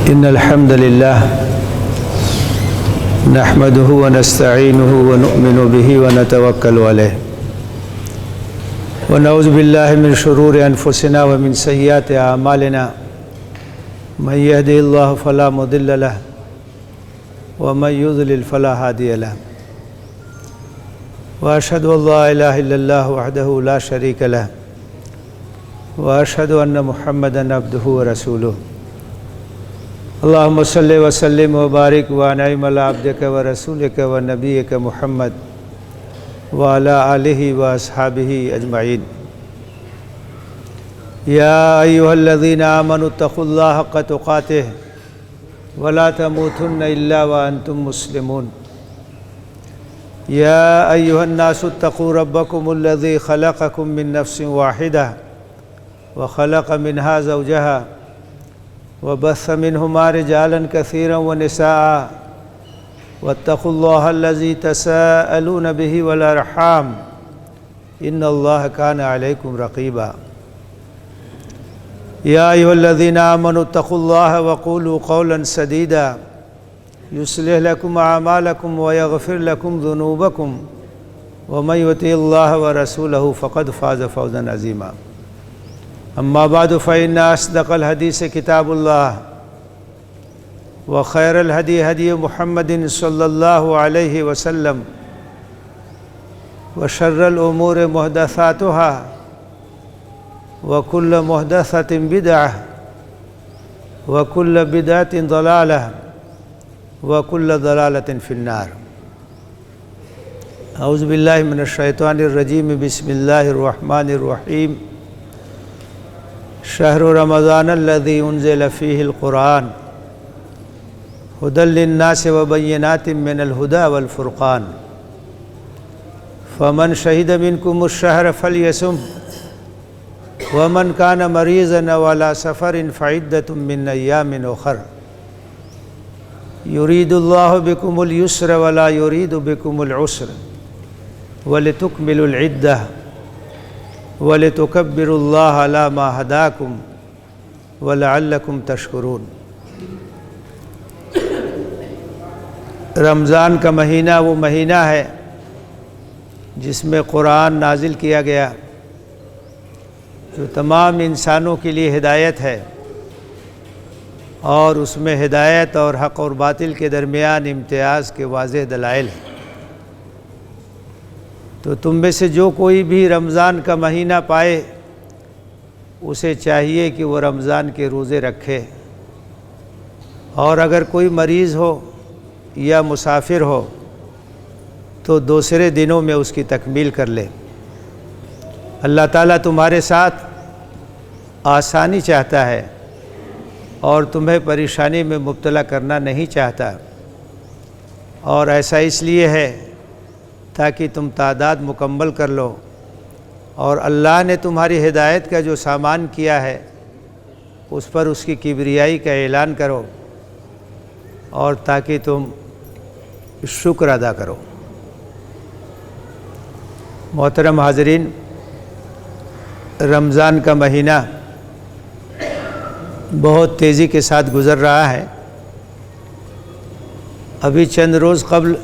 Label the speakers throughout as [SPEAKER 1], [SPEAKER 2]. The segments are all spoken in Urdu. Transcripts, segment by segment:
[SPEAKER 1] إن الحمد لله نحمده ونستعينه ونؤمن به ونتوكل عليه ونعوذ بالله من شرور أنفسنا ومن سيئات أعمالنا من يهده الله فلا مضل له ومن يضلل فلا هادي له وأشهد أن لا إله إلا الله وحده لا شريك له وأشهد أن محمدًا عبده ورسوله اللهم صل وسلم وبارك وأنعم على عبدك ورسولك ونبيك محمد وعلى آله وأصحابه أجمعين يا أيها الذين آمنوا اتقوا الله حق تقاته ولا تموتن إلا وأنتم مسلمون يا أيها الناس اتقوا ربكم الذي خلقكم من نفس واحدة وخلق منها زوجها وبث منهما رجالا كثيرا ونساء واتقوا الله الذي تساءلون به والأرحام إن الله كان عليكم رقيبا يا أيها الذين آمنوا اتقوا الله وقولوا قولا سديدا يصلح لكم أعمالكم ويغفر لكم ذنوبكم ومن يطع الله ورسوله فقد فاز فوزا عظيما أما بعد فإن أصدق الحديث كتاب الله وخير الهدي هدي محمد صلى الله عليه وسلم وشر الأمور محدثاتها وكل محدثة بدعة وكل بدعة ضلالة وكل ضلالة في النار أعوذ بالله من الشيطان الرجيم بسم الله الرحمن الرحيم شهر رمضان الذي أنزل فيه القرآن هدى للناس وبينات من الهدى والفرقان فمن شهد منكم الشهر فليصم ومن كان مريضا أو على سفر فعدة من أيام أخر يريد الله بكم اليسر ولا يريد بكم العسر ولتكملوا العدة وَلِتُكَبِّرُوا اللَّهَ عَلَى مَا هَدَاكُمْ وَلَعَلَّكُمْ تَشْكُرُونَ رمضان کا مہینہ وہ مہینہ ہے جس میں قرآن نازل کیا گیا جو تمام انسانوں کے لیے ہدایت ہے اور اس میں ہدایت اور حق اور باطل کے درمیان امتیاز کے واضح دلائل ہیں تو تم میں سے جو کوئی بھی رمضان کا مہینہ پائے اسے چاہیے کہ وہ رمضان کے روزے رکھے اور اگر کوئی مریض ہو یا مسافر ہو تو دوسرے دنوں میں اس کی تکمیل کر لے اللہ تعالیٰ تمہارے ساتھ آسانی چاہتا ہے اور تمہیں پریشانی میں مبتلا کرنا نہیں چاہتا اور ایسا اس لیے ہے تاکہ تم تعداد مکمل کر لو اور اللہ نے تمہاری ہدایت کا جو سامان کیا ہے اس پر اس کی کبریائی کا اعلان کرو اور تاکہ تم شکر ادا کرو محترم حاضرین رمضان کا مہینہ بہت تیزی کے ساتھ گزر رہا ہے ابھی چند روز قبل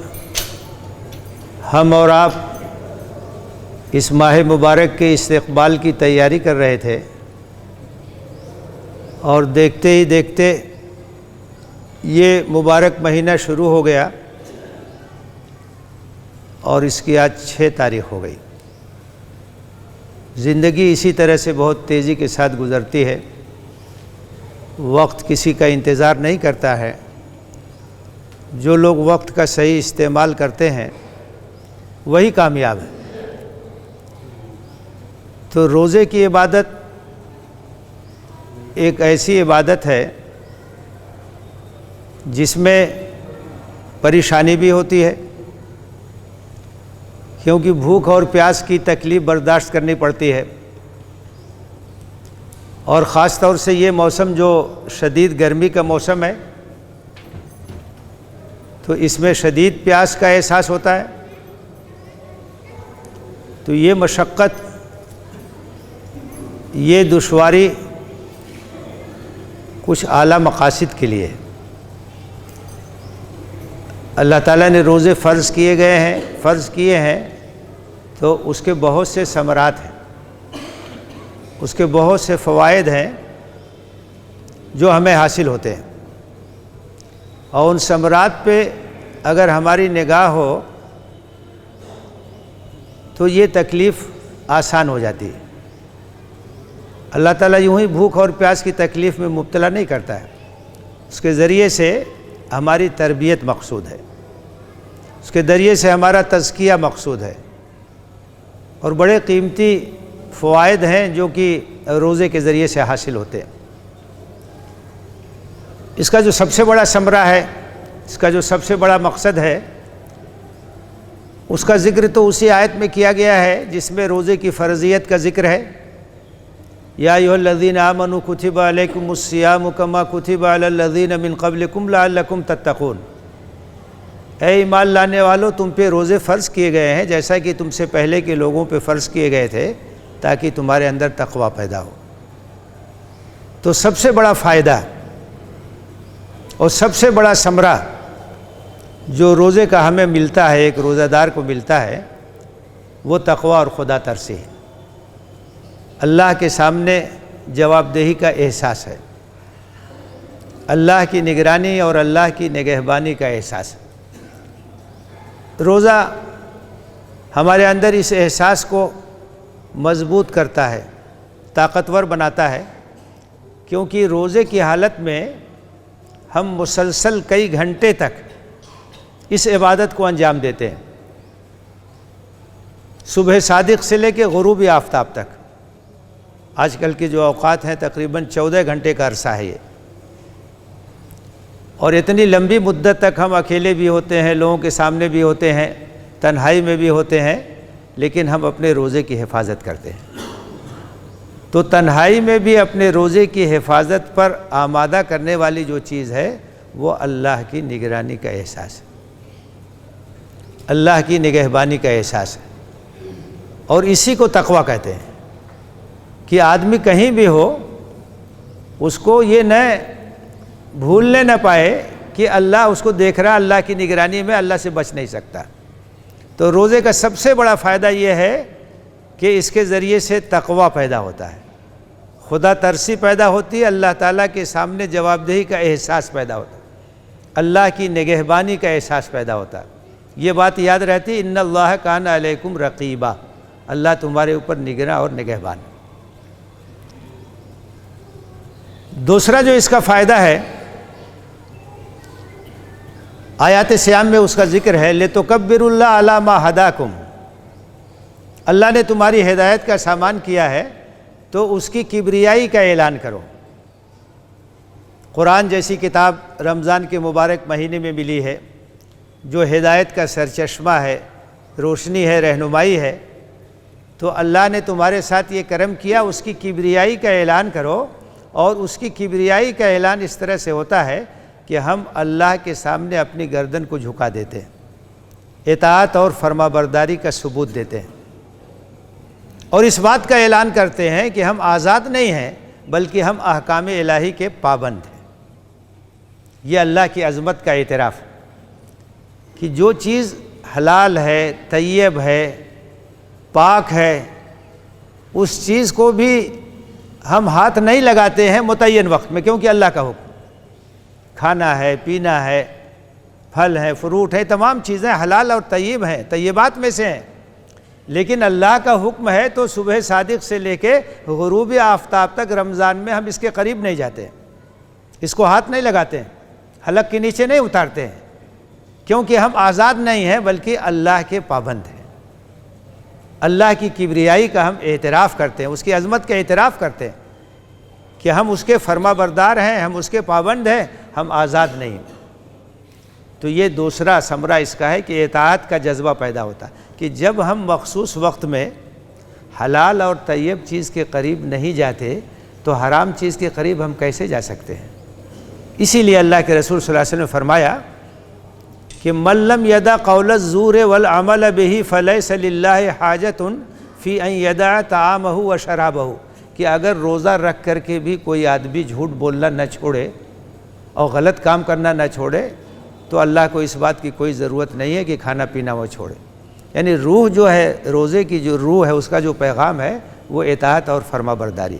[SPEAKER 1] ہم اور آپ اس ماہ مبارک کے استقبال کی تیاری کر رہے تھے اور دیکھتے ہی دیکھتے یہ مبارک مہینہ شروع ہو گیا اور اس کی آج 6 تاریخ ہو گئی زندگی اسی طرح سے بہت تیزی کے ساتھ گزرتی ہے وقت کسی کا انتظار نہیں کرتا ہے جو لوگ وقت کا صحیح استعمال کرتے ہیں وہی کامیاب ہے تو روزے کی عبادت ایک ایسی عبادت ہے جس میں پریشانی بھی ہوتی ہے کیونکہ بھوک اور پیاس کی تکلیف برداشت کرنی پڑتی ہے اور خاص طور سے یہ موسم جو شدید گرمی کا موسم ہے تو اس میں شدید پیاس کا احساس ہوتا ہے تو یہ مشقت یہ دشواری کچھ اعلیٰ مقاصد کے لیے اللہ تعالیٰ نے روزے فرض کیے ہیں تو اس کے بہت سے ثمرات ہیں، اس کے بہت سے فوائد ہیں جو ہمیں حاصل ہوتے ہیں، اور ان ثمرات پہ اگر ہماری نگاہ ہو تو یہ تکلیف آسان ہو جاتی ہے۔ اللہ تعالیٰ یوں ہی بھوک اور پیاس کی تکلیف میں مبتلا نہیں کرتا ہے، اس کے ذریعے سے ہماری تربیت مقصود ہے، اس کے ذریعے سے ہمارا تزکیہ مقصود ہے، اور بڑے قیمتی فوائد ہیں جو کہ روزے کے ذریعے سے حاصل ہوتے ہیں۔ اس کا جو سب سے بڑا ثمرہ ہے، اس کا جو سب سے بڑا مقصد ہے، اس کا ذکر تو اسی آیت میں کیا گیا ہے جس میں روزے کی فرضیت کا ذکر ہے۔ یا ایھا الذین آمنوا کتب علیکم الصیام کما کتب علی الذین من قبلکم لعلکم تتقون، اے ایمان لانے والو تم پہ روزے فرض کیے گئے ہیں جیسا کہ تم سے پہلے کے لوگوں پہ فرض کیے گئے تھے تاکہ تمہارے اندر تقوی پیدا ہو۔ تو سب سے بڑا فائدہ اور سب سے بڑا ثمرہ جو روزے کا ہمیں ملتا ہے، ایک روزہ دار کو ملتا ہے، وہ تقوی اور خدا ترسی ہے، اللہ کے سامنے جواب دہی کا احساس ہے، اللہ کی نگرانی اور اللہ کی نگہبانی کا احساس ہے۔ روزہ ہمارے اندر اس احساس کو مضبوط کرتا ہے، طاقتور بناتا ہے، کیونکہ روزے کی حالت میں ہم مسلسل کئی گھنٹے تک اس عبادت کو انجام دیتے ہیں، صبح صادق سے لے کے غروب آفتاب تک۔ آج کل کے جو اوقات ہیں تقریباً 14 گھنٹے کا عرصہ ہے یہ، اور اتنی لمبی مدت تک ہم اکیلے بھی ہوتے ہیں، لوگوں کے سامنے بھی ہوتے ہیں، تنہائی میں بھی ہوتے ہیں، لیکن ہم اپنے روزے کی حفاظت کرتے ہیں۔ تو تنہائی میں بھی اپنے روزے کی حفاظت پر آمادہ کرنے والی جو چیز ہے وہ اللہ کی نگرانی کا احساس ہے، اللہ کی نگہبانی کا احساس ہے، اور اسی کو تقویٰ کہتے ہیں کہ آدمی کہیں بھی ہو اس کو یہ نہ بھولنے نہ پائے کہ اللہ اس کو دیکھ رہا، اللہ کی نگرانی میں اللہ سے بچ نہیں سکتا۔ تو روزے کا سب سے بڑا فائدہ یہ ہے کہ اس کے ذریعے سے تقویٰ پیدا ہوتا ہے، خدا ترسی پیدا ہوتی ہے، اللہ تعالیٰ کے سامنے جواب دہی کا احساس پیدا ہوتا ہے، اللہ کی نگہبانی کا احساس پیدا ہوتا ہے۔ یہ بات یاد رہتی، ان اللہ کان علیکم رقیبا، اللہ تمہارے اوپر نگراں اور نگہبان۔ دوسرا جو اس کا فائدہ ہے، آیات صیام میں اس کا ذکر ہے، لِتُكَبِّرُوا اللَّهَ عَلَىٰ مَا هَدَاكُمْ، اللہ نے تمہاری ہدایت کا سامان کیا ہے تو اس کی کبریائی کا اعلان کرو۔ قرآن جیسی کتاب رمضان کے مبارک مہینے میں ملی ہے جو ہدایت کا سرچشمہ ہے، روشنی ہے، رہنمائی ہے، تو اللہ نے تمہارے ساتھ یہ کرم کیا، اس کی کبریائی کا اعلان کرو۔ اور اس کی کبریائی کا اعلان اس طرح سے ہوتا ہے کہ ہم اللہ کے سامنے اپنی گردن کو جھکا دیتے ہیں، اطاعت اور فرما برداری کا ثبوت دیتے ہیں، اور اس بات کا اعلان کرتے ہیں کہ ہم آزاد نہیں ہیں بلکہ ہم احکام الہی کے پابند ہیں۔ یہ اللہ کی عظمت کا اعتراف کہ جو چیز حلال ہے، طیب ہے، پاک ہے، اس چیز کو بھی ہم ہاتھ نہیں لگاتے ہیں متعین وقت میں، کیونکہ اللہ کا حکم، کھانا ہے، پینا ہے، پھل ہے، فروٹ ہے، تمام چیزیں حلال اور طیب ہیں، طیبات میں سے ہیں، لیکن اللہ کا حکم ہے تو صبح صادق سے لے کے غروب آفتاب تک رمضان میں ہم اس کے قریب نہیں جاتے، اس کو ہاتھ نہیں لگاتے ہیں، حلق کے نیچے نہیں اتارتے ہیں، کیونکہ ہم آزاد نہیں ہیں بلکہ اللہ کے پابند ہیں۔ اللہ کی کبریائی کا ہم اعتراف کرتے ہیں، اس کی عظمت کا اعتراف کرتے ہیں کہ ہم اس کے فرما بردار ہیں، ہم اس کے پابند ہیں، ہم آزاد نہیں۔ تو یہ دوسرا ثمرہ اس کا ہے کہ اطاعت کا جذبہ پیدا ہوتا ہے کہ جب ہم مخصوص وقت میں حلال اور طیب چیز کے قریب نہیں جاتے تو حرام چیز کے قریب ہم کیسے جا سکتے ہیں؟ اسی لیے اللہ کے رسول صلی اللہ علیہ وسلم نے فرمایا کہ من لم یدع قول الزور والعمل به فلیس للہ حاجۃ فی ان یدع طعامہ وشرابہ، کہ اگر روزہ رکھ کر کے بھی کوئی آدمی جھوٹ بولنا نہ چھوڑے اور غلط کام کرنا نہ چھوڑے تو اللہ کو اس بات کی کوئی ضرورت نہیں ہے کہ کھانا پینا وہ چھوڑے۔ یعنی روح جو ہے، روزے کی جو روح ہے، اس کا جو پیغام ہے وہ اطاعت اور فرما برداری۔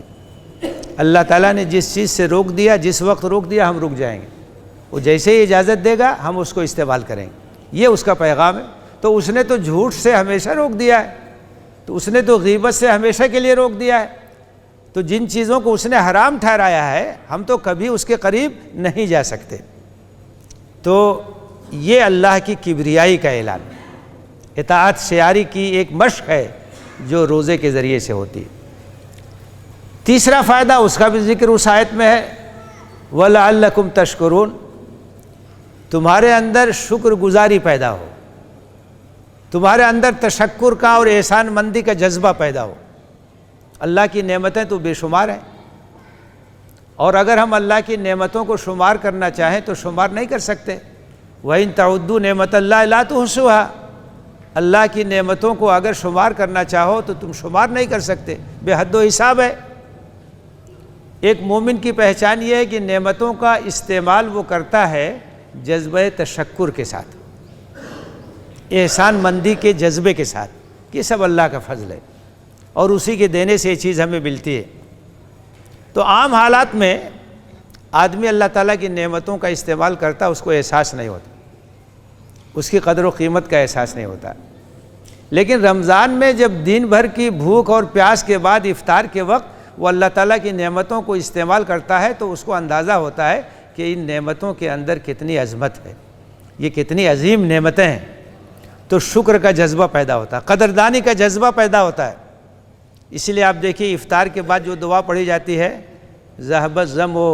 [SPEAKER 1] اللہ تعالیٰ نے جس چیز سے روک دیا، جس وقت روک دیا، ہم رک جائیں گے۔ وہ جیسے ہی اجازت دے گا ہم اس کو استعمال کریں گے، یہ اس کا پیغام ہے۔ تو اس نے تو جھوٹ سے ہمیشہ روک دیا ہے، تو اس نے تو غیبت سے ہمیشہ کے لیے روک دیا ہے۔ تو جن چیزوں کو اس نے حرام ٹھہرایا ہے ہم تو کبھی اس کے قریب نہیں جا سکتے۔ تو یہ اللہ کی کبریائی کا اعلان، اطاعت شعاری کی ایک مشق ہے جو روزے کے ذریعے سے ہوتی ہے۔ تیسرا فائدہ اس کا بھی ذکر اس آیت میں ہے، وَلَعَلَّكُمْ تَشْكُرُونَ، تمہارے اندر شکر گزاری پیدا ہو، تمہارے اندر تشکر کا اور احسان مندی کا جذبہ پیدا ہو۔ اللہ کی نعمتیں تو بے شمار ہیں، اور اگر ہم اللہ کی نعمتوں کو شمار کرنا چاہیں تو شمار نہیں کر سکتے۔ وَإِن تَعُدُّوا نِعْمَتَ اللَّهِ لَا تُحْصُوهَا، اللہ کی نعمتوں کو اگر شمار کرنا چاہو تو تم شمار نہیں کر سکتے، بے حد و حساب ہے۔ ایک مومن کی پہچان یہ ہے کہ نعمتوں کا استعمال وہ کرتا ہے جذبہ تشکر کے ساتھ، احسان مندی کے جذبے کے ساتھ، کہ سب اللہ کا فضل ہے اور اسی کے دینے سے یہ چیز ہمیں ملتی ہے۔ تو عام حالات میں آدمی اللہ تعالیٰ کی نعمتوں کا استعمال کرتا، اس کو احساس نہیں ہوتا، اس کی قدر و قیمت کا احساس نہیں ہوتا۔ لیکن رمضان میں جب دن بھر کی بھوک اور پیاس کے بعد افطار کے وقت وہ اللہ تعالیٰ کی نعمتوں کو استعمال کرتا ہے تو اس کو اندازہ ہوتا ہے کہ ان نعمتوں کے اندر کتنی عظمت ہے، یہ کتنی عظیم نعمتیں ہیں۔ تو شکر کا جذبہ پیدا ہوتا ہے، قدردانی کا جذبہ پیدا ہوتا ہے۔ اس لیے آپ دیکھیے افطار کے بعد جو دعا پڑھی جاتی ہے، ذهب الظمأ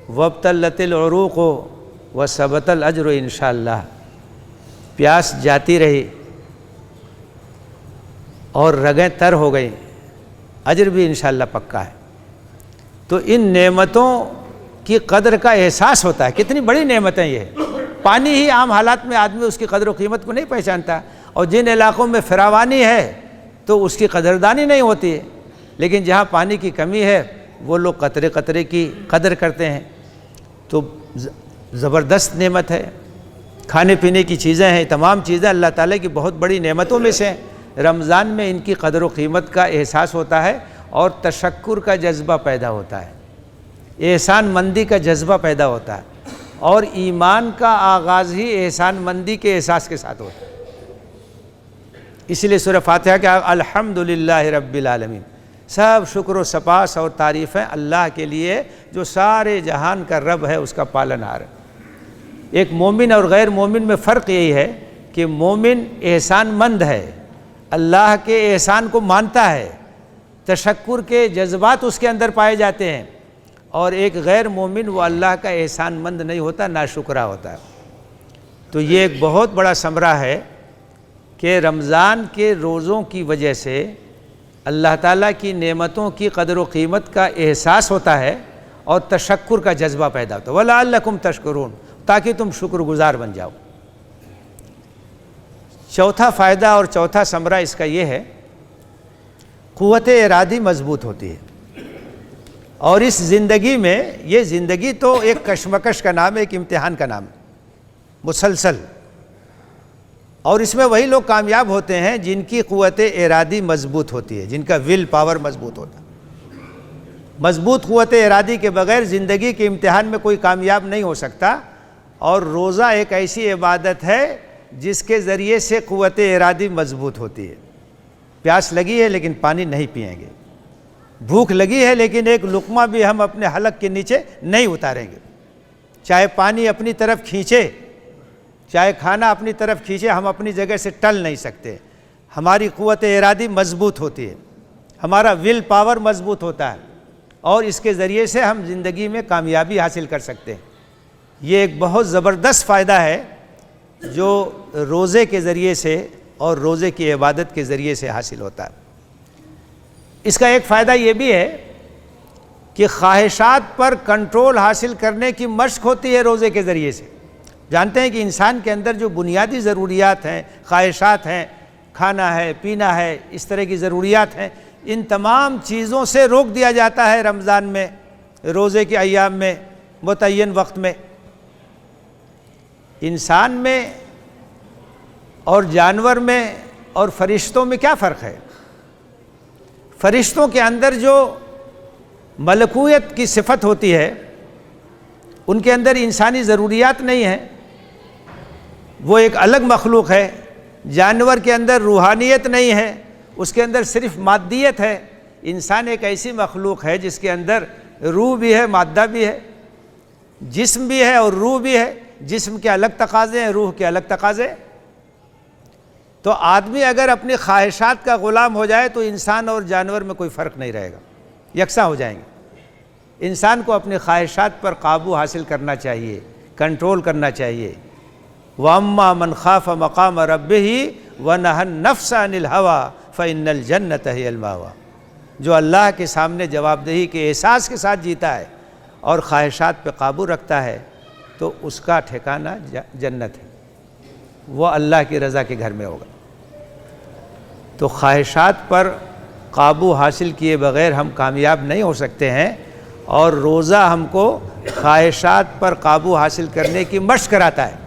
[SPEAKER 1] وابتلت العروق وثبت الاجر انشاءاللہ، پیاس جاتی رہی اور رگیں تر ہو گئیں، اجر بھی انشاءاللہ پکا ہے۔ تو ان نعمتوں کی قدر کا احساس ہوتا ہے، کتنی بڑی نعمتیں یہ ہے۔ پانی ہی عام حالات میں آدمی اس کی قدر و قیمت کو نہیں پہچانتا، اور جن علاقوں میں فراوانی ہے تو اس کی قدردانی نہیں ہوتی ہے، لیکن جہاں پانی کی کمی ہے وہ لوگ قطرے قطرے کی قدر کرتے ہیں۔ تو زبردست نعمت ہے، کھانے پینے کی چیزیں ہیں، تمام چیزیں اللہ تعالیٰ کی بہت بڑی نعمتوں میں سے ہیں۔ رمضان میں ان کی قدر و قیمت کا احساس ہوتا ہے اور تشکر کا جذبہ پیدا ہوتا ہے، احسان مندی کا جذبہ پیدا ہوتا ہے، اور ایمان کا آغاز ہی احسان مندی کے احساس کے ساتھ ہوتا ہے۔ اس لیے سورہ فاتحہ کے الحمدللہ رب العالمین، سب شکر و سپاس اور تعریفیں اللہ کے لیے جو سارے جہان کا رب ہے، اس کا پالنہار ہے۔ ایک مومن اور غیر مومن میں فرق یہی ہے کہ مومن احسان مند ہے، اللہ کے احسان کو مانتا ہے، تشکر کے جذبات اس کے اندر پائے جاتے ہیں، اور ایک غیر مومن وہ اللہ کا احسان مند نہیں ہوتا، ناشکرا ہوتا ہے۔ تو یہ ایک بہت بڑا ثمرہ ہے کہ رمضان کے روزوں کی وجہ سے اللہ تعالیٰ کی نعمتوں کی قدر و قیمت کا احساس ہوتا ہے اور تشکر کا جذبہ پیدا ہوتا ہے، وَلَعَلَّكُمْ تَشْكُرُونَ، تاکہ تم شکر گزار بن جاؤ۔ چوتھا فائدہ اور چوتھا ثمرہ اس کا یہ ہے، قوت ارادی مضبوط ہوتی ہے۔ اور اس زندگی میں، یہ زندگی تو ایک کشمکش کا نام ہے، ایک امتحان کا نام ہے مسلسل، اور اس میں وہی لوگ کامیاب ہوتے ہیں جن کی قوت ارادی مضبوط ہوتی ہے، جن کا ول پاور مضبوط ہوتا ہے۔ مضبوط قوت ارادی کے بغیر زندگی کے امتحان میں کوئی کامیاب نہیں ہو سکتا، اور روزہ ایک ایسی عبادت ہے جس کے ذریعے سے قوت ارادی مضبوط ہوتی ہے۔ پیاس لگی ہے لیکن پانی نہیں پئیں گے، بھوک لگی ہے لیکن ایک لقمہ بھی ہم اپنے حلق کے نیچے نہیں اتاریں گے، چاہے پانی اپنی طرف کھینچے، چاہے کھانا اپنی طرف کھینچے، ہم اپنی جگہ سے ٹل نہیں سکتے۔ ہماری قوت ارادی مضبوط ہوتی ہے، ہمارا ول پاور مضبوط ہوتا ہے، اور اس کے ذریعے سے ہم زندگی میں کامیابی حاصل کر سکتے ہیں۔ یہ ایک بہت زبردست فائدہ ہے جو روزے کے ذریعے سے اور روزے کی عبادت کے ذریعے سے حاصل ہوتا ہے۔ اس کا ایک فائدہ یہ بھی ہے کہ خواہشات پر کنٹرول حاصل کرنے کی مشق ہوتی ہے روزے کے ذریعے سے۔ جانتے ہیں کہ انسان کے اندر جو بنیادی ضروریات ہیں، خواہشات ہیں، کھانا ہے، پینا ہے، اس طرح کی ضروریات ہیں، ان تمام چیزوں سے روک دیا جاتا ہے رمضان میں، روزے کے ایام میں، متعین وقت میں۔ انسان میں اور جانور میں اور فرشتوں میں کیا فرق ہے؟ فرشتوں کے اندر جو ملکوت کی صفت ہوتی ہے، ان کے اندر انسانی ضروریات نہیں ہیں، وہ ایک الگ مخلوق ہے۔ جانور کے اندر روحانیت نہیں ہے، اس کے اندر صرف مادیت ہے۔ انسان ایک ایسی مخلوق ہے جس کے اندر روح بھی ہے، مادہ بھی ہے، جسم بھی ہے اور روح بھی ہے۔ جسم کے الگ تقاضے ہیں، روح کے الگ تقاضے۔ تو آدمی اگر اپنی خواہشات کا غلام ہو جائے تو انسان اور جانور میں کوئی فرق نہیں رہے گا، یکساں ہو جائیں گے۔ انسان کو اپنی خواہشات پر قابو حاصل کرنا چاہیے، کنٹرول کرنا چاہیے۔ وَأَمَّا مَنْ خَافَ مَقَامَ رَبِّهِ وَنَهَى النَّفْسَ عَنِ الْهَوَىٰ فَإِنَّ الْجَنَّةَ هِيَ الْمَأْوَىٰ، جو اللہ کے سامنے جواب دہی کے احساس کے ساتھ جیتا ہے اور خواہشات پہ قابو رکھتا ہے تو اس کا ٹھکانہ جنت ہے، وہ اللہ کی رضا کے گھر میں ہوگا۔ تو خواہشات پر قابو حاصل کیے بغیر ہم کامیاب نہیں ہو سکتے ہیں، اور روزہ ہم کو خواہشات پر قابو حاصل کرنے کی مشق کراتا ہے،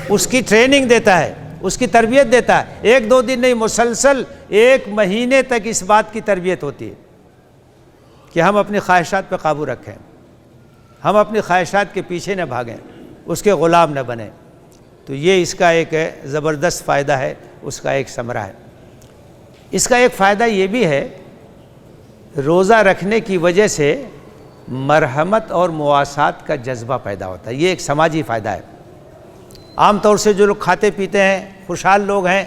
[SPEAKER 1] اس کی ٹریننگ دیتا ہے، اس کی تربیت دیتا ہے۔ ایک دو دن نہیں، مسلسل 1 مہینے تک اس بات کی تربیت ہوتی ہے کہ ہم اپنی خواہشات پہ قابو رکھیں، ہم اپنی خواہشات کے پیچھے نہ بھاگیں، اس کے غلام نہ بنیں۔ تو یہ اس کا ایک زبردست فائدہ ہے، اس کا ایک ثمرہ ہے۔ اس کا ایک فائدہ یہ بھی ہے، روزہ رکھنے کی وجہ سے مرحمت اور مواسات کا جذبہ پیدا ہوتا ہے۔ یہ ایک سماجی فائدہ ہے۔ عام طور سے جو لوگ کھاتے پیتے ہیں، خوشحال لوگ ہیں،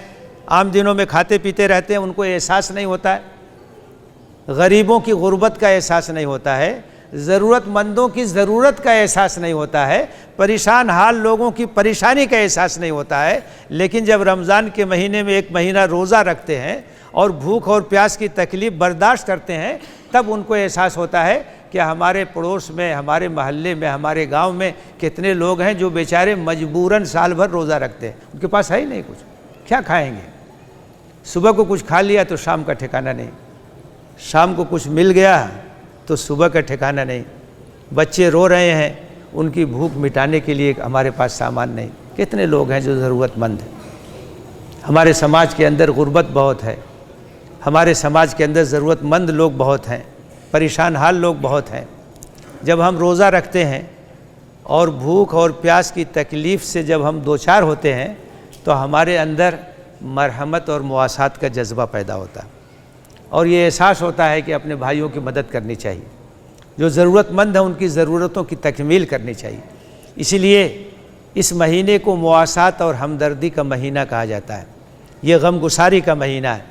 [SPEAKER 1] عام دنوں میں کھاتے پیتے رہتے ہیں، ان کو احساس نہیں ہوتا ہے، غریبوں کی غربت کا احساس نہیں ہوتا ہے، ضرورت مندوں کی ضرورت کا احساس نہیں ہوتا ہے، پریشان حال لوگوں کی پریشانی کا احساس نہیں ہوتا ہے۔ لیکن جب رمضان کے مہینے میں 1 مہینہ روزہ رکھتے ہیں اور بھوک اور پیاس کی تکلیف برداشت کرتے ہیں، تب ان کو احساس ہوتا ہے کہ ہمارے پڑوس میں، ہمارے محلے میں، ہمارے گاؤں میں کتنے لوگ ہیں جو بیچارے مجبوراً سال بھر روزہ رکھتے ہیں، ان کے پاس ہے ہی نہیں کچھ، کیا کھائیں گے؟ صبح کو کچھ کھا لیا تو شام کا ٹھکانہ نہیں، شام کو کچھ مل گیا تو صبح کا ٹھکانہ نہیں، بچے رو رہے ہیں، ان کی بھوک مٹانے کے لیے ہمارے پاس سامان نہیں۔ کتنے لوگ ہیں جو ضرورت مند ہیں؟ ہمارے سماج کے اندر غربت بہت ہے، ہمارے سماج کے اندر ضرورت مند لوگ بہت ہیں، پریشان حال لوگ بہت ہیں۔ جب ہم روزہ رکھتے ہیں اور بھوک اور پیاس کی تکلیف سے جب ہم دوچار ہوتے ہیں تو ہمارے اندر مرحمت اور مواسات کا جذبہ پیدا ہوتا ہے، اور یہ احساس ہوتا ہے کہ اپنے بھائیوں کی مدد کرنی چاہیے، جو ضرورت مند ہیں ان کی ضرورتوں کی تکمیل کرنی چاہیے۔ اسی لیے اس مہینے کو مواسات اور ہمدردی کا مہینہ کہا جاتا ہے، یہ غم گساری کا مہینہ ہے،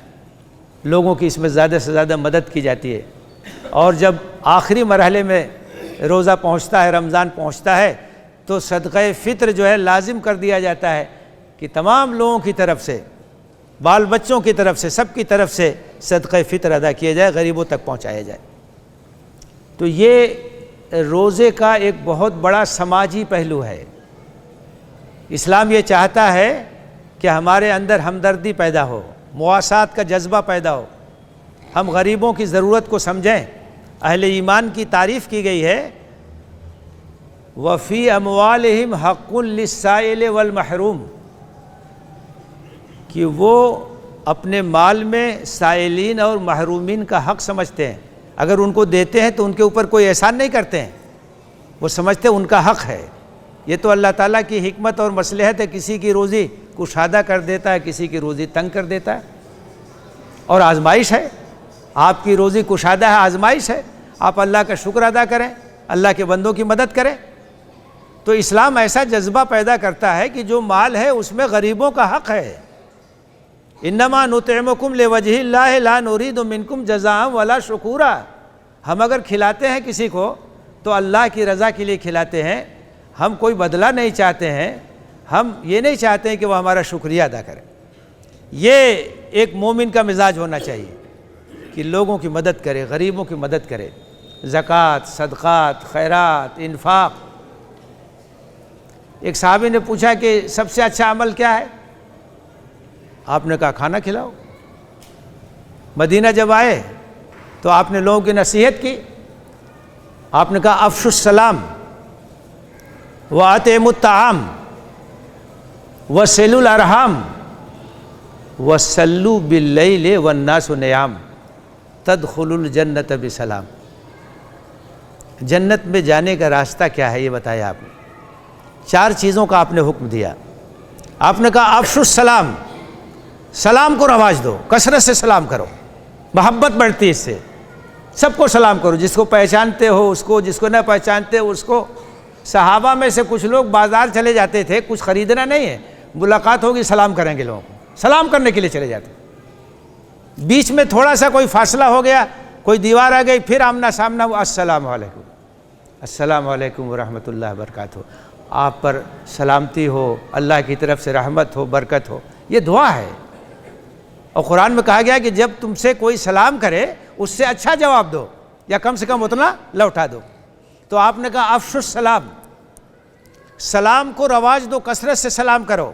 [SPEAKER 1] لوگوں کی اس میں زیادہ سے زیادہ مدد کی جاتی ہے۔ اور جب آخری مرحلے میں روزہ پہنچتا ہے، رمضان پہنچتا ہے، تو صدقہ فطر جو ہے لازم کر دیا جاتا ہے کہ تمام لوگوں کی طرف سے، بال بچوں کی طرف سے، سب کی طرف سے صدقہ فطر ادا کیا جائے، غریبوں تک پہنچایا جائے۔ تو یہ روزے کا ایک بہت بڑا سماجی پہلو ہے۔ اسلام یہ چاہتا ہے کہ ہمارے اندر ہمدردی پیدا ہو، مواسات کا جذبہ پیدا ہو، ہم غریبوں کی ضرورت کو سمجھیں۔ اہل ایمان کی تعریف کی گئی ہے، وَفِي أَمْوَالِهِمْ حَقٌّ لِلسَّائِلِ وَالْمَحْرُومِ، کہ وہ اپنے مال میں سائلین اور محرومین کا حق سمجھتے ہیں۔ اگر ان کو دیتے ہیں تو ان کے اوپر کوئی احسان نہیں کرتے ہیں، وہ سمجھتے ہیں ان کا حق ہے۔ یہ تو اللہ تعالیٰ کی حکمت اور مصلحت ہے، کسی کی روزی کشادہ کر دیتا ہے، کسی کی روزی تنگ کر دیتا ہے، اور آزمائش ہے۔ آپ کی روزی کشادہ ہے، آزمائش ہے، آپ اللہ کا شکر ادا کریں، اللہ کے بندوں کی مدد کریں۔ تو اسلام ایسا جذبہ پیدا کرتا ہے کہ جو مال ہے اس میں غریبوں کا حق ہے۔ انما نطعمکم لوجہ اللہ لا نرید منکم جزاء ولا شکورا، ہم اگر کھلاتے ہیں کسی کو تو اللہ کی رضا کے لیے کھلاتے ہیں، ہم کوئی بدلہ نہیں چاہتے ہیں، ہم یہ نہیں چاہتے ہیں کہ وہ ہمارا شکریہ ادا کرے۔ یہ ایک مومن کا مزاج ہونا چاہیے کہ لوگوں کی مدد کرے، غریبوں کی مدد کرے، زکوٰۃ، صدقات، خیرات، انفاق۔ ایک صحابی نے پوچھا کہ سب سے اچھا عمل کیا ہے؟ آپ نے کہا کھانا کھلاؤ۔ مدینہ جب آئے تو آپ نے لوگوں کی نصیحت کی، آپ نے کہا افشوا السلام وَأَطْعِمُوا الطَّعَامَ وَصِلُوا الْأَرْحَامَ وَصَلُّوا بِاللَّيْلِ وَالنَّاسُ نِيَامٌ تَدْخُلُوا الْجَنَّةَ بِسَلام۔ جنت میں جانے کا راستہ کیا ہے یہ بتایا آپ نے، 4 چیزوں کا آپ نے حکم دیا۔ آپ نے کہا افشوا السلام، سلام کو رواج دو، کثرت سے سلام کرو، محبت بڑھتی ہے اس سے، سب کو سلام کرو، جس کو پہچانتے ہو اس کو، جس کو نہ پہچانتے ہو اس کو۔ صحابہ میں سے کچھ لوگ بازار چلے جاتے تھے، کچھ خریدنا نہیں ہے، ملاقات ہوگی سلام کریں گے لوگوں کو، سلام کرنے کے لیے چلے جاتے۔ بیچ میں تھوڑا سا کوئی فاصلہ ہو گیا، کوئی دیوار آ گئی، پھر آمنا سامنا ہوا، السلام علیکم، السلام علیکم ورحمۃ اللہ وبرکاتہ، آپ پر سلامتی ہو، اللہ کی طرف سے رحمت ہو، برکت ہو، یہ دعا ہے۔ اور قرآن میں کہا گیا کہ جب تم سے کوئی سلام کرے اس سے اچھا جواب دو، یا کم سے کم اتنا لوٹا دو۔ تو آپ نے کہا افشوا السلام، سلام کو رواج دو، کثرت سے سلام کرو،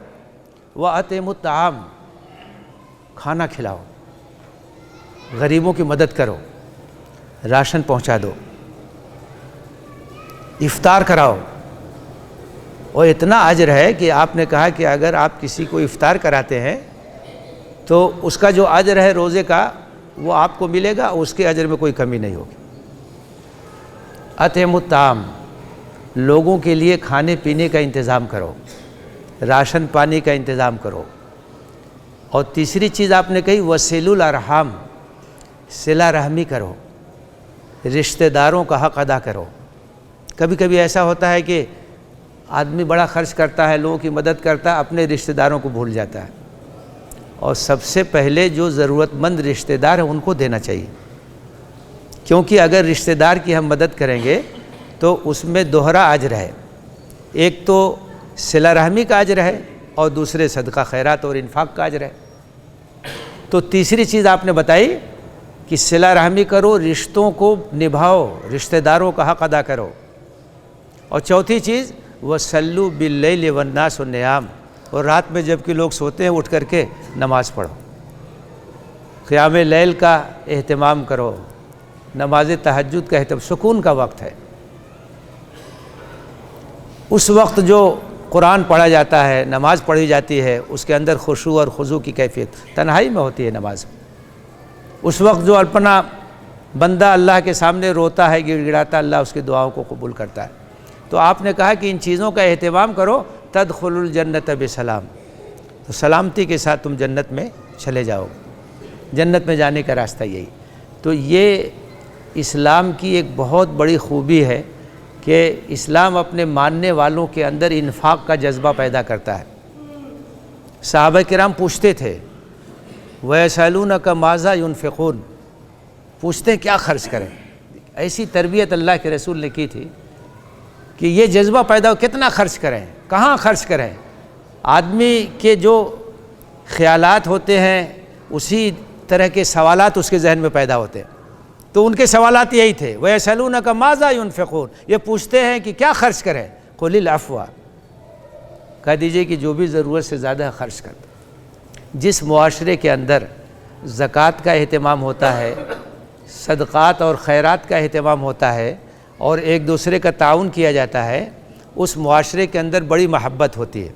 [SPEAKER 1] وَأَطْعِمُوا الطَّعَامَ، کھانا کھلاؤ، غریبوں کی مدد کرو، راشن پہنچا دو، افطار کراؤ۔ اور اتنا اجر ہے کہ آپ نے کہا کہ اگر آپ کسی کو افطار کراتے ہیں تو اس کا جو اجر ہے روزے کا وہ آپ کو ملے گا، اس کے اجر میں کوئی کمی نہیں ہوگی۔ اطعموا الطعام، لوگوں کے لیے کھانے پینے کا انتظام کرو، راشن پانی کا انتظام کرو۔ اور تیسری چیز آپ نے کہی وصلوا الارحام، صلہ رحمی کرو، رشتہ داروں کا حق ادا کرو۔ کبھی کبھی ایسا ہوتا ہے کہ آدمی بڑا خرچ کرتا ہے، لوگوں کی مدد کرتا ہے، اپنے رشتہ داروں کو بھول جاتا ہے، اور سب سے پہلے جو ضرورت مند رشتہ دار ہیں ان کو دینا چاہیے، کیونکہ اگر رشتہ دار کی ہم مدد کریں گے تو اس میں دوہرا اجر ہے، ایک تو صلہ رحمی کا اجر ہے اور دوسرے صدقہ خیرات اور انفاق کا اجر ہے۔ تو تیسری چیز آپ نے بتائی کہ صلہ رحمی کرو، رشتوں کو نبھاؤ، رشتہ داروں کا حق ادا کرو۔ اور چوتھی چیز وَصَلُّوا بِاللَّيْلِ وَالنَّاسُ نِيَامٌ، اور رات میں جب کہ لوگ سوتے ہیں اٹھ کر کے نماز پڑھو، قیام لیل کا اہتمام کرو، نماز تہجد کا اہتمام، سکون کا وقت ہے، اس وقت جو قرآن پڑھا جاتا ہے، نماز پڑھی جاتی ہے، اس کے اندر خشوع اور خضوع کی کیفیت تنہائی میں ہوتی ہے نماز۔ اس وقت جو اپنا بندہ اللہ کے سامنے روتا ہے، گڑ گڑاتا، اللہ اس کی دعاؤں کو قبول کرتا ہے۔ تو آپ نے کہا کہ ان چیزوں کا اہتمام کرو، تدخلوا الجنۃ بسلام، تو سلامتی کے ساتھ تم جنت میں چلے جاؤ، جنت میں جانے کا راستہ یہی۔ تو یہ اسلام کی ایک بہت بڑی خوبی ہے کہ اسلام اپنے ماننے والوں کے اندر انفاق کا جذبہ پیدا کرتا ہے۔ صحابہ کرام پوچھتے تھے وَيَسْأَلُونَكَ مَاذَا يُنْفِقُونَ، پوچھتے ہیں کیا خرچ کریں۔ ایسی تربیت اللہ کے رسول نے کی تھی کہ یہ جذبہ پیدا ہو، کتنا خرچ کریں، کہاں خرچ کریں۔ آدمی کے جو خیالات ہوتے ہیں اسی طرح کے سوالات اس کے ذہن میں پیدا ہوتے ہیں، تو ان کے سوالات یہی تھے وَيَسْأَلُونَكَ مَاذَا يُنْفِقُونَ، یہ پوچھتے ہیں کہ کیا خرچ کریں، قُلِ الْعَفْوَ، کہہ دیجئے کہ جو بھی ضرورت سے زیادہ خرچ کرتے۔ جس معاشرے کے اندر زکوٰۃ کا اہتمام ہوتا ہے، صدقات اور خیرات کا اہتمام ہوتا ہے، اور ایک دوسرے کا تعاون کیا جاتا ہے، اس معاشرے کے اندر بڑی محبت ہوتی ہے،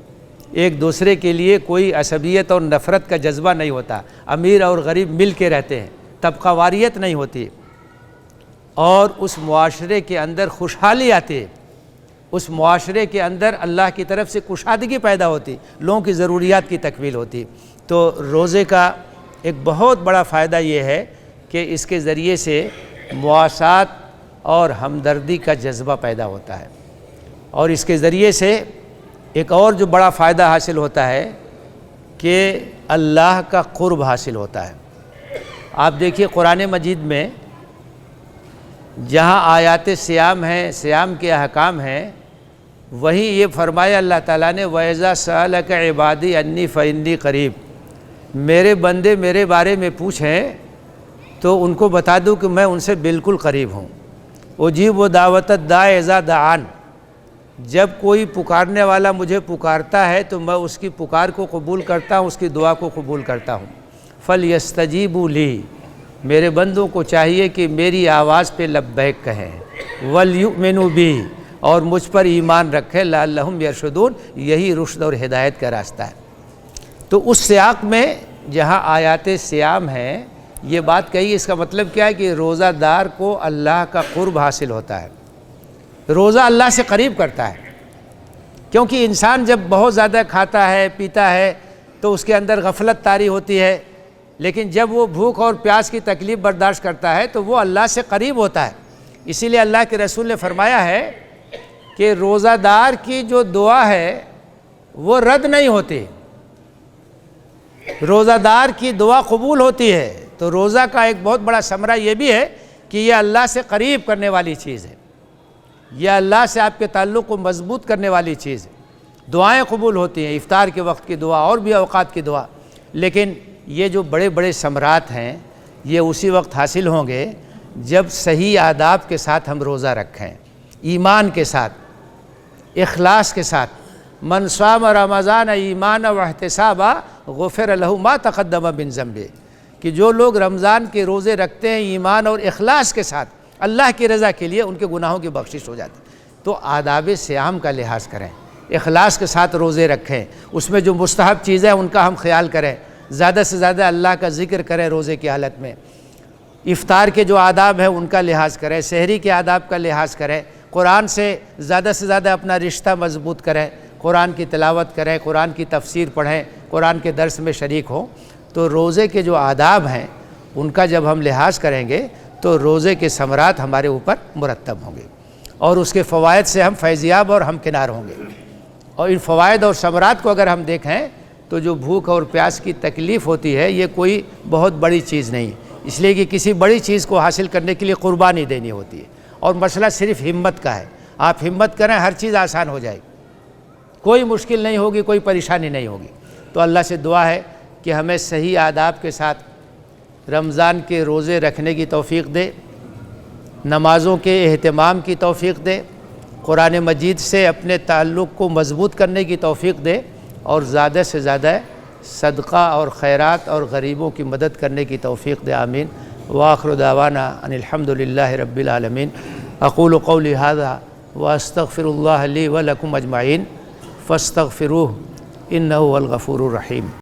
[SPEAKER 1] ایک دوسرے کے لیے کوئی عصبیت اور نفرت کا جذبہ نہیں ہوتا، امیر اور غریب مل کے رہتے ہیں، طبقہ واریت نہیں ہوتی، اور اس معاشرے کے اندر خوشحالی آتی ہے، اس معاشرے کے اندر اللہ کی طرف سے کشادگی پیدا ہوتی، لوگوں کی ضروریات کی تکمیل ہوتی۔ تو روزے کا ایک بہت بڑا فائدہ یہ ہے کہ اس کے ذریعے سے مواسات اور ہمدردی کا جذبہ پیدا ہوتا ہے، اور اس کے ذریعے سے ایک اور جو بڑا فائدہ حاصل ہوتا ہے کہ اللہ کا قرب حاصل ہوتا ہے۔ آپ دیکھیے قرآن مجید میں جہاں آیات صیام ہیں، صیام کے احکام ہیں، وہیں یہ فرمایا اللہ تعالیٰ نے وَإِذَا سَأَلَكَ عِبَادِي عَنِّي فَإِنِّي قَرِيب، میرے بندے میرے بارے میں پوچھیں تو ان کو بتا دوں کہ میں ان سے بالکل قریب ہوں۔ اجیب دعوت الداع اذا دعان، جب کوئی پکارنے والا مجھے پکارتا ہے تو میں اس کی پکار کو قبول کرتا ہوں، اس کی دعا کو قبول کرتا ہوں۔ فَلْيَسْتَجِيبُوا لِي، میرے بندوں کو چاہیے کہ میری آواز پہ لبیک کہیں، وَلْيُؤْمِنُوا بِهِ، اور مجھ پر ایمان رکھیں، لَعَلَّهُمْ يَرْشُدُونَ، یہی رشد اور ہدایت کا راستہ ہے۔ تو اس سیاق میں جہاں آیات صیام ہیں یہ بات کہی، اس کا مطلب کیا ہے کہ روزہ دار کو اللہ کا قرب حاصل ہوتا ہے، روزہ اللہ سے قریب کرتا ہے۔ کیونکہ انسان جب بہت زیادہ کھاتا ہے پیتا ہے تو اس کے اندر غفلت طاری ہوتی ہے، لیکن جب وہ بھوک اور پیاس کی تکلیف برداشت کرتا ہے تو وہ اللہ سے قریب ہوتا ہے۔ اسی لیے اللہ کے رسول نے فرمایا ہے کہ روزہ دار کی جو دعا ہے وہ رد نہیں ہوتی، روزہ دار کی دعا قبول ہوتی ہے۔ تو روزہ کا ایک بہت بڑا ثمرہ یہ بھی ہے کہ یہ اللہ سے قریب کرنے والی چیز ہے، یہ اللہ سے آپ کے تعلق کو مضبوط کرنے والی چیز ہے۔ دعائیں قبول ہوتی ہیں، افطار کے وقت کی دعا اور بھی اوقات کی دعا، لیکن یہ جو بڑے بڑے ثمرات ہیں یہ اسی وقت حاصل ہوں گے جب صحیح آداب کے ساتھ ہم روزہ رکھیں، ایمان کے ساتھ، اخلاص کے ساتھ۔ من صام رمضان ایمانا واحتسابا غفر لہ ما تقدم من ذنبہ، کہ جو لوگ رمضان کے روزے رکھتے ہیں ایمان اور اخلاص کے ساتھ اللہ کی رضا کے لیے، ان کے گناہوں کی بخشش ہو جاتی ہے۔ تو آداب صیام کا لحاظ کریں، اخلاص کے ساتھ روزے رکھیں، اس میں جو مستحب چیزیں ان کا ہم خیال کریں، زیادہ سے زیادہ اللہ کا ذکر کریں روزے کی حالت میں، افطار کے جو آداب ہیں ان کا لحاظ کریں، سحری کے آداب کا لحاظ کریں، قرآن سے زیادہ اپنا رشتہ مضبوط کریں، قرآن کی تلاوت کریں، قرآن کی تفسیر پڑھیں، قرآن کے درس میں شریک ہوں۔ تو روزے کے جو آداب ہیں ان کا جب ہم لحاظ کریں گے تو روزے کے ثمرات ہمارے اوپر مرتب ہوں گے، اور اس کے فوائد سے ہم فیضیاب اور ہمکنار ہوں گے۔ اور ان فوائد اور ثمرات کو اگر ہم دیکھیں تو جو بھوک اور پیاس کی تکلیف ہوتی ہے یہ کوئی بہت بڑی چیز نہیں، اس لیے کہ کسی بڑی چیز کو حاصل کرنے کے لیے قربانی دینی ہوتی ہے، اور مسئلہ صرف ہمت کا ہے۔ آپ ہمت کریں ہر چیز آسان ہو جائے گی، کوئی مشکل نہیں ہوگی، کوئی پریشانی نہیں ہوگی۔ تو اللہ سے دعا ہے کہ ہمیں صحیح آداب کے ساتھ رمضان کے روزے رکھنے کی توفیق دے، نمازوں کے اہتمام کی توفیق دے، قرآن مجید سے اپنے تعلق کو مضبوط کرنے کی توفیق دے، اور زیادہ سے زیادہ صدقہ اور خیرات اور غریبوں کی مدد کرنے کی توفیق دے، آمین۔ وآخر دعوانا ان الحمد للہ رب العالمین۔ اقول قولی ھذا واستغفر اللہ لی ولکم اجمعین فاستغفروہ انہ هو الغفور الرحیم۔